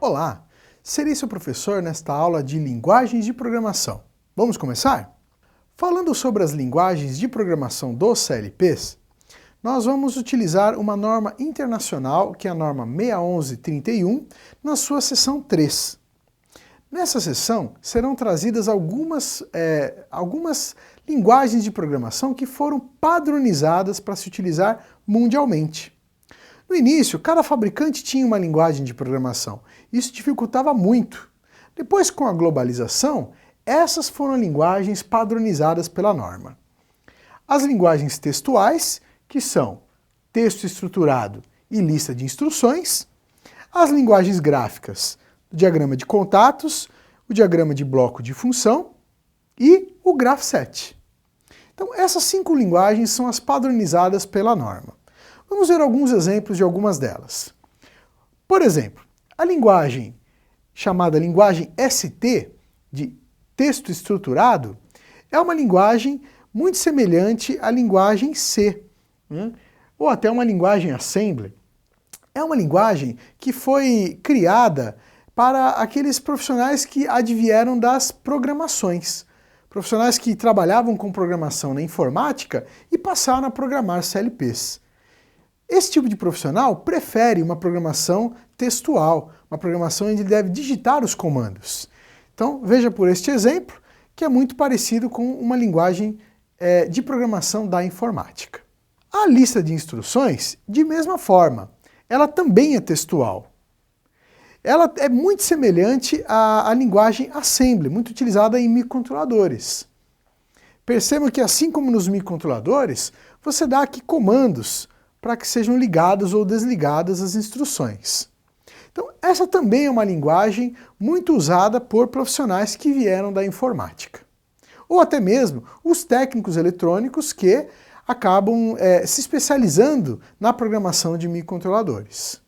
Olá, serei seu professor nesta aula de linguagens de programação. Vamos começar? Falando sobre as linguagens de programação dos CLPs, nós vamos utilizar uma norma internacional, que é a norma 61131, na sua seção 3. Nessa seção serão trazidas algumas linguagens de programação que foram padronizadas para se utilizar mundialmente. No início, cada fabricante tinha uma linguagem de programação. Isso dificultava muito. Depois, com a globalização, essas foram linguagens padronizadas pela norma. As linguagens textuais, que são texto estruturado e lista de instruções. As linguagens gráficas, o diagrama de contatos, o diagrama de bloco de função e o graph-set. Então, essas 5 linguagens são as padronizadas pela norma. Vamos ver alguns exemplos de algumas delas. Por exemplo, a linguagem chamada linguagem ST, de texto estruturado, é uma linguagem muito semelhante à linguagem C, ou até uma linguagem Assembly. É uma linguagem que foi criada para aqueles profissionais que advieram das programações. Profissionais que trabalhavam com programação na informática e passaram a programar CLPs. Esse tipo de profissional prefere uma programação textual, uma programação onde ele deve digitar os comandos. Então, veja por este exemplo, que é muito parecido com uma linguagem de programação da informática. A lista de instruções, de mesma forma, ela também é textual. Ela é muito semelhante à linguagem Assembly, muito utilizada em microcontroladores. Percebam que, assim como nos microcontroladores, você dá aqui comandos para que sejam ligadas ou desligadas as instruções. Então, essa também é uma linguagem muito usada por profissionais que vieram da informática. Ou até mesmo os técnicos eletrônicos que acabam se especializando na programação de microcontroladores.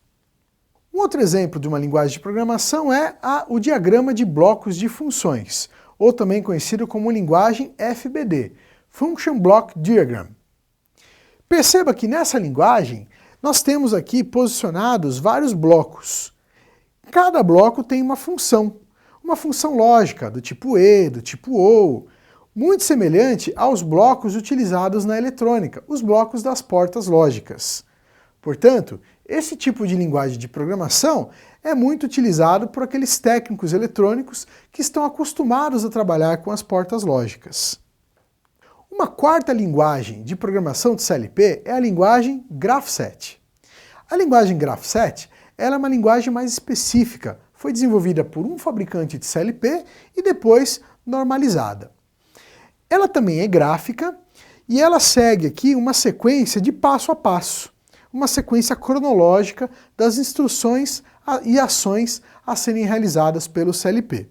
Um outro exemplo de uma linguagem de programação é o diagrama de blocos de funções, ou também conhecido como linguagem FBD, Function Block Diagram. Perceba que nessa linguagem nós temos aqui posicionados vários blocos. Cada bloco tem uma função lógica do tipo E, do tipo OR, muito semelhante aos blocos utilizados na eletrônica, os blocos das portas lógicas. Portanto, esse tipo de linguagem de programação é muito utilizado por aqueles técnicos eletrônicos que estão acostumados a trabalhar com as portas lógicas. Uma quarta linguagem de programação de CLP é a linguagem graph-set. A linguagem graph-set é uma linguagem mais específica, foi desenvolvida por um fabricante de CLP e depois normalizada. Ela também é gráfica e ela segue aqui uma sequência de passo a passo, uma sequência cronológica das instruções e ações a serem realizadas pelo CLP.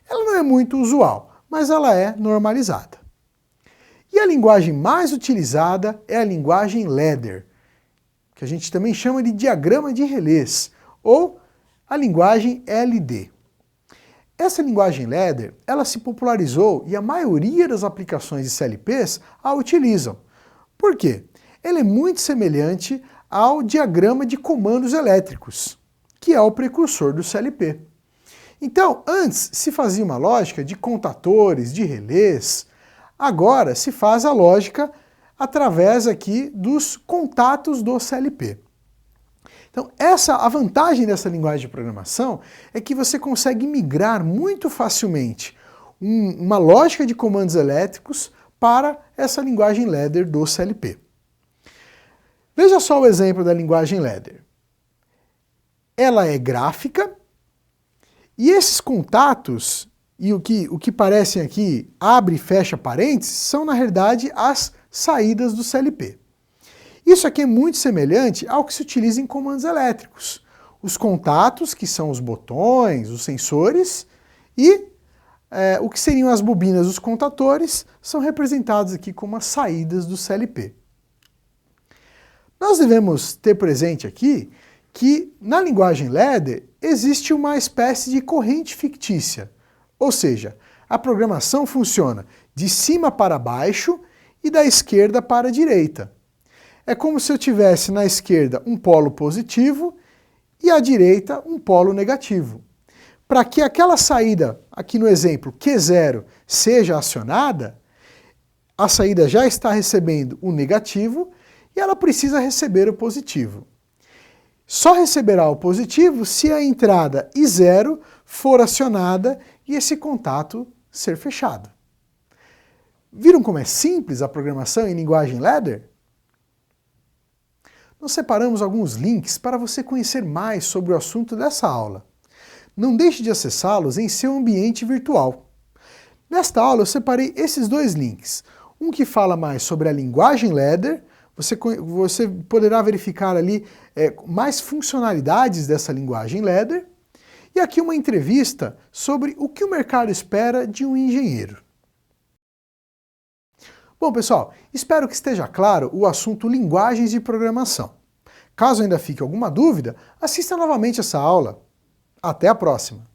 Ela não é muito usual, mas ela é normalizada. E a linguagem mais utilizada é a linguagem ladder, que a gente também chama de diagrama de relés, ou a linguagem LD. Essa linguagem ladder, ela se popularizou e a maioria das aplicações de CLPs a utilizam. Por quê? Ela é muito semelhante ao diagrama de comandos elétricos, que é o precursor do CLP. Então, antes se fazia uma lógica de contatores, de relés. Agora se faz a lógica através aqui dos contatos do CLP. Então, a vantagem dessa linguagem de programação é que você consegue migrar muito facilmente uma lógica de comandos elétricos para essa linguagem ladder do CLP. Veja só o exemplo da linguagem ladder. Ela é gráfica e esses contatos e o que parecem aqui, abre e fecha parênteses, são na realidade as saídas do CLP. Isso aqui é muito semelhante ao que se utiliza em comandos elétricos. Os contatos, que são os botões, os sensores, e o que seriam as bobinas dos contatores, são representados aqui como as saídas do CLP. Nós devemos ter presente aqui que na linguagem ladder existe uma espécie de corrente fictícia. Ou seja, a programação funciona de cima para baixo e da esquerda para a direita. É como se eu tivesse na esquerda um polo positivo e à direita um polo negativo. Para que aquela saída, aqui no exemplo, Q0, seja acionada, a saída já está recebendo o negativo e ela precisa receber o positivo. Só receberá o positivo se a entrada I0 for acionada e esse contato ser fechado. Viram como é simples a programação em linguagem ladder? Nós separamos alguns links para você conhecer mais sobre o assunto dessa aula. Não deixe de acessá-los em seu ambiente virtual. Nesta aula eu separei esses dois links. Um que fala mais sobre a linguagem ladder, você poderá verificar ali mais funcionalidades dessa linguagem ladder, e aqui uma entrevista sobre o que o mercado espera de um engenheiro. Bom, pessoal, espero que esteja claro o assunto linguagens de programação. Caso ainda fique alguma dúvida, assista novamente essa aula. Até a próxima!